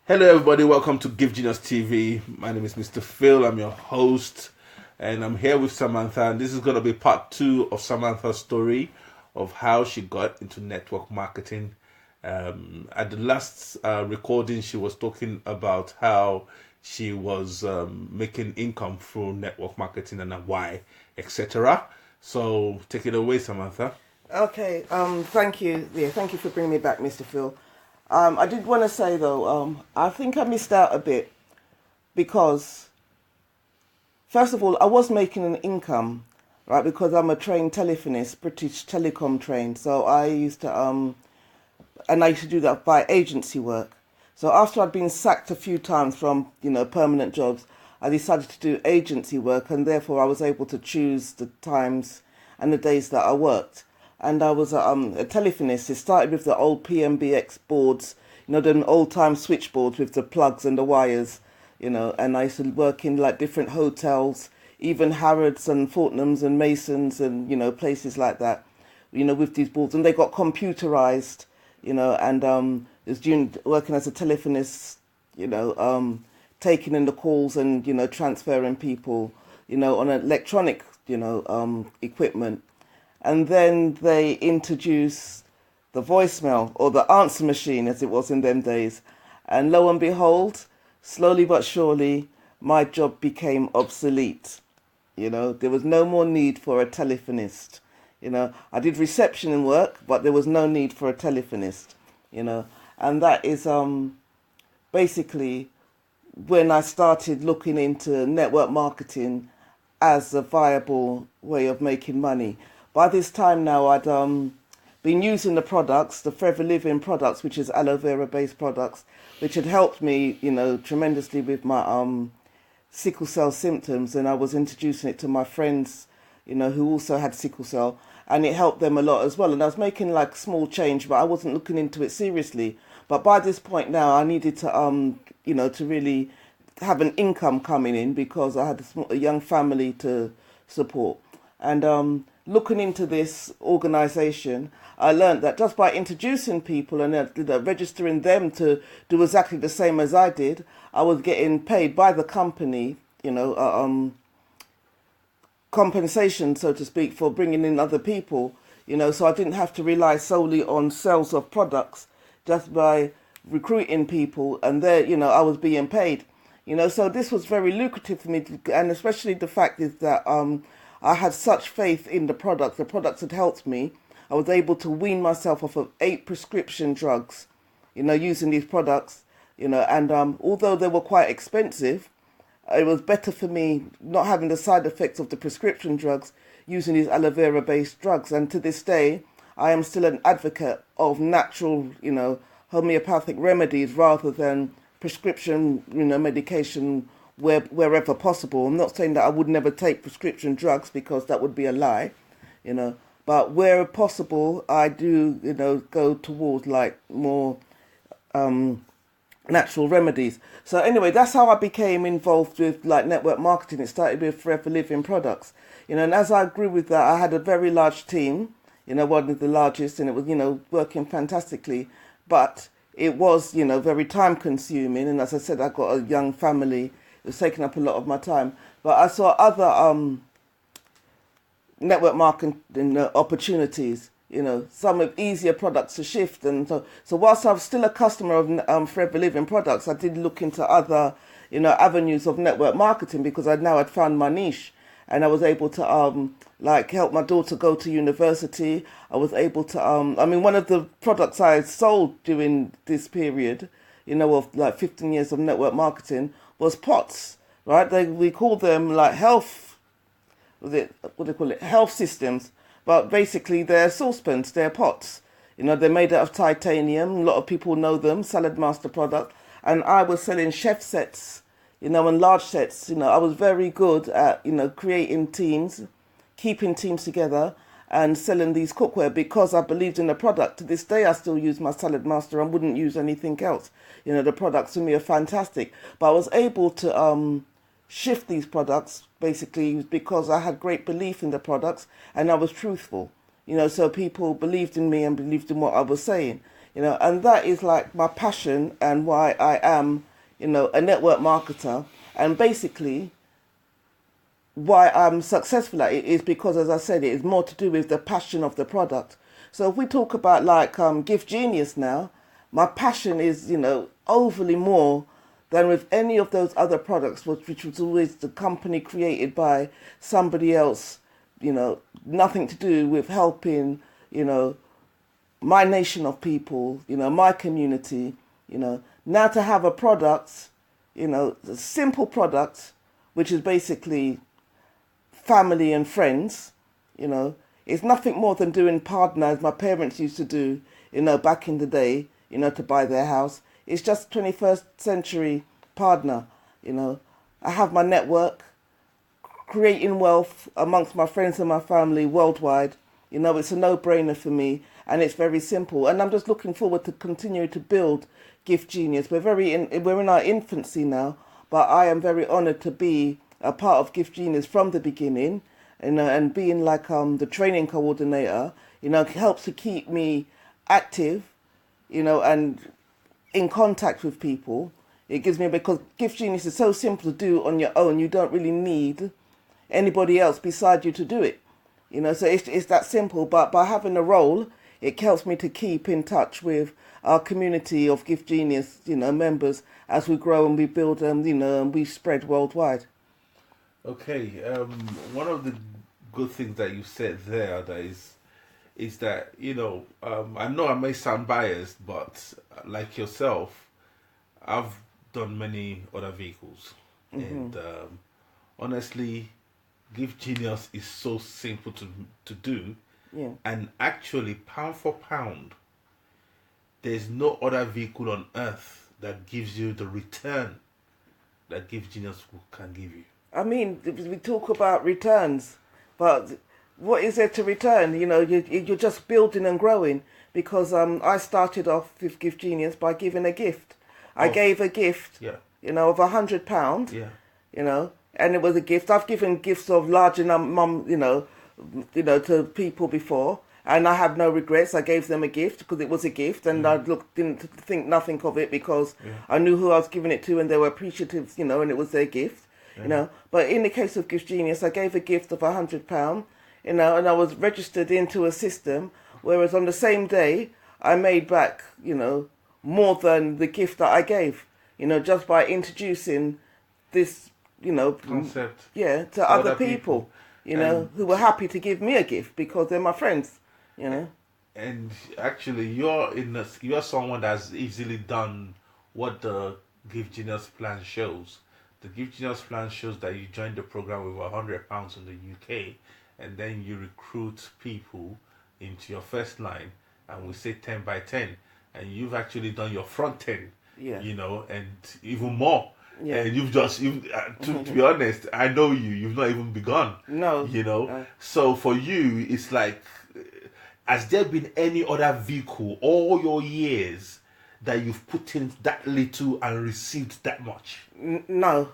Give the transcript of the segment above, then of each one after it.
Hello, everybody. Welcome to Give Genius TV. My name is Mr. Phil. I'm your host, and I'm here with Samantha. And this is going to be part two of Samantha's story of how she got into network marketing. At the last recording, she was talking about how she was making income through network marketing and why, etc. So, take it away, Samantha. Okay, thank you. Yeah, thank you for bringing me back, Mr. Phil. I did want to say though, I think I missed out a bit because, first of all, I was making an income, right? Because I'm a trained telephonist, British Telecom trained. So I used to, and I used to do that by agency work. So after I'd been sacked a few times from, permanent jobs, I decided to do agency work, and therefore I was able to choose the times and the days that I worked. And I was a telephonist. It started with the old PMBX boards, the old-time switchboards with the plugs and the wires, and I used to work in like different hotels, even Harrods and Fortnums and Masons and, places like that, with these boards. And they got computerized, and it was doing, working as a telephonist, taking in the calls and, transferring people, on electronic, equipment. And then they introduced the voicemail or the answer machine as it was in them days. And lo and behold, slowly but surely, my job became obsolete. There was no more need for a telephonist. I did reception work, but there was no need for a telephonist, and that is basically when I started looking into network marketing as a viable way of making money. By this time now, I'd been using the products, the Forever Living products, which is aloe vera based products, which had helped me, tremendously with my sickle cell symptoms. And I was introducing it to my friends, who also had sickle cell, and it helped them a lot as well. And I was making like small change, but I wasn't looking into it seriously. But by this point now, I needed to, to really have an income coming in because I had a young family to support. And looking into this organization, I learned that just by introducing people and registering them to do exactly the same as I did, I was getting paid by the company, compensation, so to speak, for bringing in other people, so I didn't have to rely solely on sales of products just by recruiting people, and there, I was being paid, so this was very lucrative for me, and especially the fact is that I had such faith in the products. The products had helped me. I was able to wean myself off of 8 prescription drugs, using these products, and although they were quite expensive, it was better for me not having the side effects of the prescription drugs using these aloe vera based drugs. And to this day, I am still an advocate of natural, homeopathic remedies rather than prescription, medication wherever possible. I'm not saying that I would never take prescription drugs because that would be a lie, but where possible, I do, go towards like more natural remedies. So anyway, that's how I became involved with like network marketing. It started with Forever Living products, and as I grew with that, I had a very large team, one of the largest, and it was, working fantastically, but it was, very time consuming. And as I said, I got a young family. It was taking up a lot of my time. But I saw other network marketing opportunities, some of easier products to shift. And so whilst I was still a customer of Forever Living products, I did look into other, avenues of network marketing because I now had found my niche. And I was able to like help my daughter go to university. I was able to one of the products I sold during this period, of like 15 years of network marketing was pots, right? We call them like health, what do they call it? Health systems, but basically they're saucepans, they're pots. They're made out of titanium. A lot of people know them, Salad Master product. And I was selling chef sets, and large sets. I was very good at, creating teams, keeping teams together and selling these cookware because I believed in the product. To this day, I still use my Salad Master and wouldn't use anything else. The products to me are fantastic. But I was able to shift these products basically because I had great belief in the products and I was truthful. So people believed in me and believed in what I was saying. And that is like my passion and why I am, a network marketer. And basically, why I'm successful at it is because, as I said, it is more to do with the passion of the product. So if we talk about like Gift Genius now, my passion is, overly more than with any of those other products, which was always the company created by somebody else, nothing to do with helping, my nation of people, my community, Now to have a product, a simple product, which is basically family and friends, it's nothing more than doing partner as my parents used to do, back in the day, to buy their house. It's just 21st century partner, I have my network, creating wealth amongst my friends and my family worldwide. It's a no-brainer for me, and it's very simple. And I'm just looking forward to continue to build Gift Genius. We're in our infancy now, but I am very honoured to be a part of Gift Genius from the beginning, and being like the training coordinator, helps to keep me active, and in contact with people. It gives me, because Gift Genius is so simple to do on your own. You don't really need anybody else beside you to do it. So it's that simple. But by having a role, it helps me to keep in touch with our community of Gift Genius, members, as we grow and we build, and we spread worldwide. Okay, one of the good things that you said there that is that I know I may sound biased, but like yourself, I've done many other vehicles, and honestly, Gift Genius is so simple to do, and actually, pound for pound, there's no other vehicle on earth that gives you the return that Gift Genius can give you. I mean, we talk about returns, but what is there to return? You're just building and growing, because I started off with Gift Genius by giving a gift. I gave a gift, of £100, and it was a gift. I've given gifts of larger to people before, and I have no regrets. I gave them a gift because it was a gift, and I didn't think nothing of it, because I knew who I was giving it to, and they were appreciative, and it was their gift. But in the case of Gift Genius, I gave a gift of £100, and I was registered into a system, whereas on the same day, I made back, more than the gift that I gave, just by introducing this, concept, to other people, who were happy to give me a gift because they're my friends, And actually, you're someone that's easily done what the Gift Genius plan shows. The Gift Genius plan shows that you join the program with £100 in the UK, and then you recruit people into your first line, and we say 10 by 10, and you've actually done your front 10, and even more. Yeah. And to be honest, I know you've not even begun. No. So for you, it's like, has there been any other vehicle all your years that you've put in that little and received that much? No.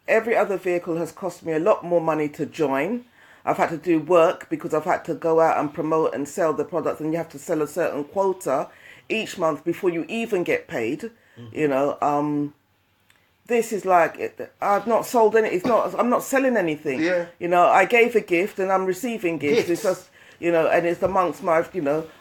Every other vehicle has cost me a lot more money to join. I've had to do work because I've had to go out and promote and sell the products, and you have to sell a certain quota each month before you even get paid. This is like, I've not sold any. I'm not selling anything. Yeah. I gave a gift and I'm receiving gifts. It's just, and it's amongst my,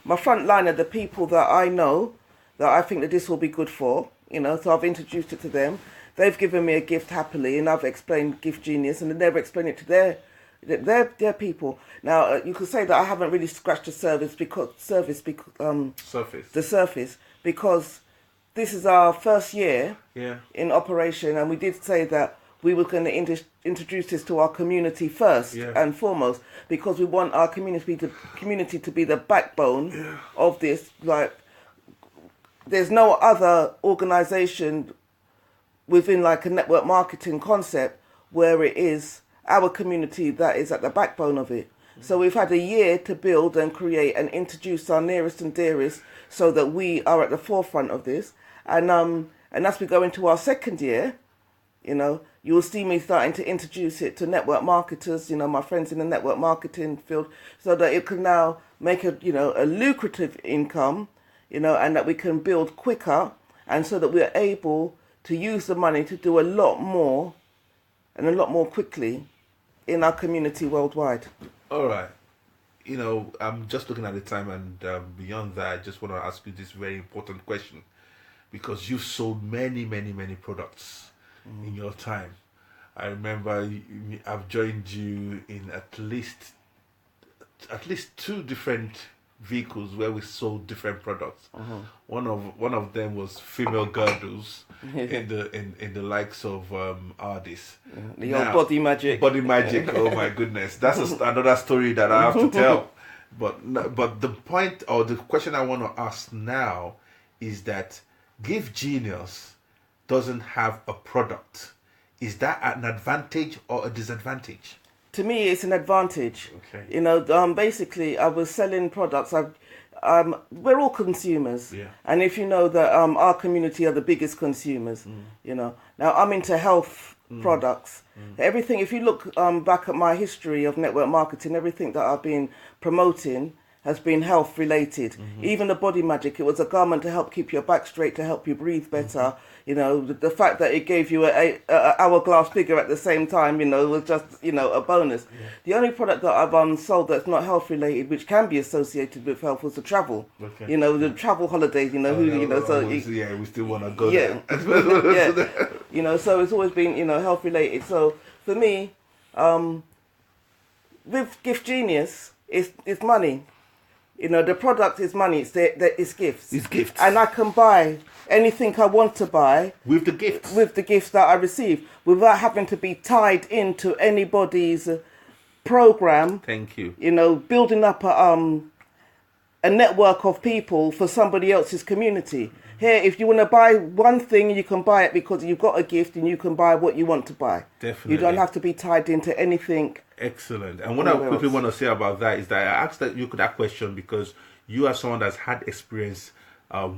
my front line are the people that I know that I think that this will be good for. So I've introduced it to them. They've given me a gift happily, and I've explained Gift Genius, and they've explained it to their people. Now you could say that I haven't really scratched the surface because this is our first year in operation, and we did say that we were going to introduce this to our community first and foremost, because we want our community to be the backbone of this. Like, there's no other organisation within like a network marketing concept where it is our community that is at the backbone of it. So we've had a year to build and create and introduce our nearest and dearest, so that we are at the forefront of this. And as we go into our second year, you will see me starting to introduce it to network marketers, my friends in the network marketing field, so that it can now make a lucrative income, and that we can build quicker, and so that we're able to use the money to do a lot more and a lot more quickly in our community worldwide. All right. I'm just looking at the time, and beyond that, I just want to ask you this very important question, because you've sold many, many, many products in your time. I remember I've joined you in at least two different vehicles where we sold different products. One of them was female girdles in the likes of Ardis. The old body magic. Body magic. Oh my goodness, that's another story that I have to tell. But the point, or the question I want to ask now is that Gift Genius doesn't have a product. Is that an advantage or a disadvantage? To me, it's an advantage. Okay. Basically, I was selling products. We're all consumers, Yeah. and if you know that our community are the biggest consumers, Now I'm into health products. Everything. If you look back at my history of network marketing, everything that I've been promoting has been health related. Even the body magic, it was a garment to help keep your back straight, to help you breathe better. The fact that it gave you a hourglass figure at the same time, was just, a bonus. Yeah. The only product that I've sold that's not health related, which can be associated with health, was the travel. Okay. The travel holidays, we still want to go there. Yeah. So it's always been, health related. So for me, with Gift Genius, it's money. The product is money. It's gifts. It's gifts. And I can buy anything I want to buy with the gifts. With the gifts that I receive, without having to be tied into anybody's program. Thank you. Building up a network of people for somebody else's community. Here, if you want to buy one thing, you can buy it because you've got a gift, and you can buy what you want to buy. Definitely. You don't have to be tied into anything. Excellent. And what I quickly want to say about that is that I asked that you could that question because you are someone that's had experience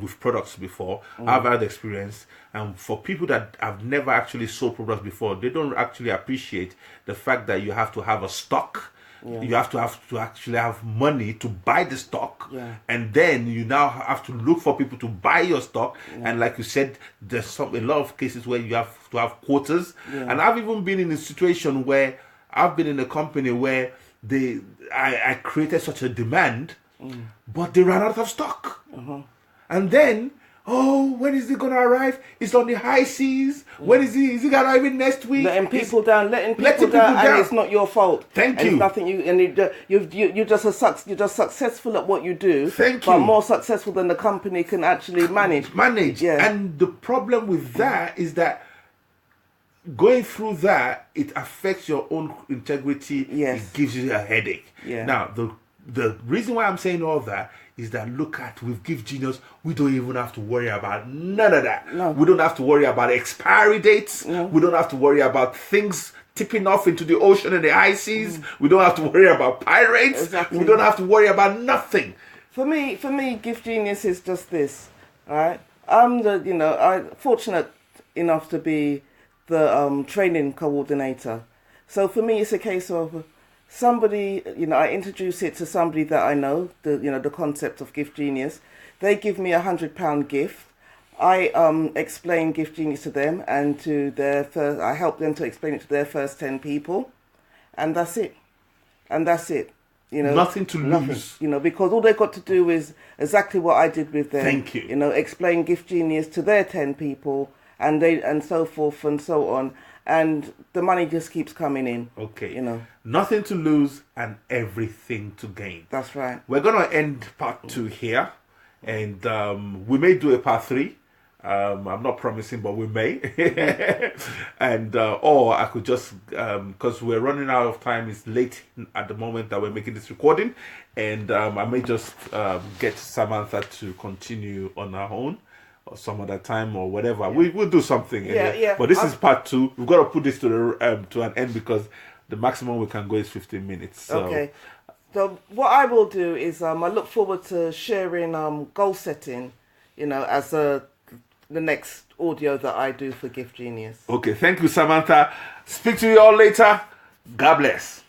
with products before. I've had experience, and for people that have never actually sold products before, they don't actually appreciate the fact that you have to have a stock. Yeah. You have to actually have money to buy the stock, and then you now have to look for people to buy your stock. And like you said, there's a lot of cases where you have to have quotas. And I've even been in a situation where I've been in a company where I created such a demand, but they ran out of stock. And then, when is it going to arrive? It's on the high seas. When is it arriving next week? Letting people down, and it's not your fault. Thank you. It's nothing you're just successful at what you do. Thank you. But more successful than the company can actually manage. Yeah. And the problem with that is that going through that, it affects your own integrity. Yes. It gives you a headache. Yeah. Now, the reason why I'm saying all that is that with Gift Genius, we don't even have to worry about none of that. No. We don't have to worry about expiry dates. No. We don't have to worry about things tipping off into the ocean and the high seas. We don't have to worry about pirates. Exactly. We don't have to worry about nothing. For me, Gift Genius is just this. All right, I'm fortunate enough to be the training coordinator. So for me, it's a case of somebody, I introduce it to somebody that I know, the concept of Gift Genius. They give me £100 gift. I explain Gift Genius to them and I help them to explain it to their first 10 people. And that's it. Nothing to lose. Because all they've got to do is exactly what I did with them. Thank you. Explain Gift Genius to their 10 people and so forth and so on. And the money just keeps coming in. Okay. Nothing to lose and everything to gain. That's right. We're going to end part 2 here. And we may do a part 3. I'm not promising, but we may. And or I could just, because we're running out of time, it's late at the moment that we're making this recording. And I may just get Samantha to continue on her own. Or some other time or whatever. Yeah. We'll do something. Yeah. But this is part 2. We've got to put this to an end because the maximum we can go is 15 minutes. So. Okay. So what I will do is I look forward to sharing goal setting, as the next audio that I do for Gift Genius. Okay. Thank you, Samantha. Speak to you all later. God bless.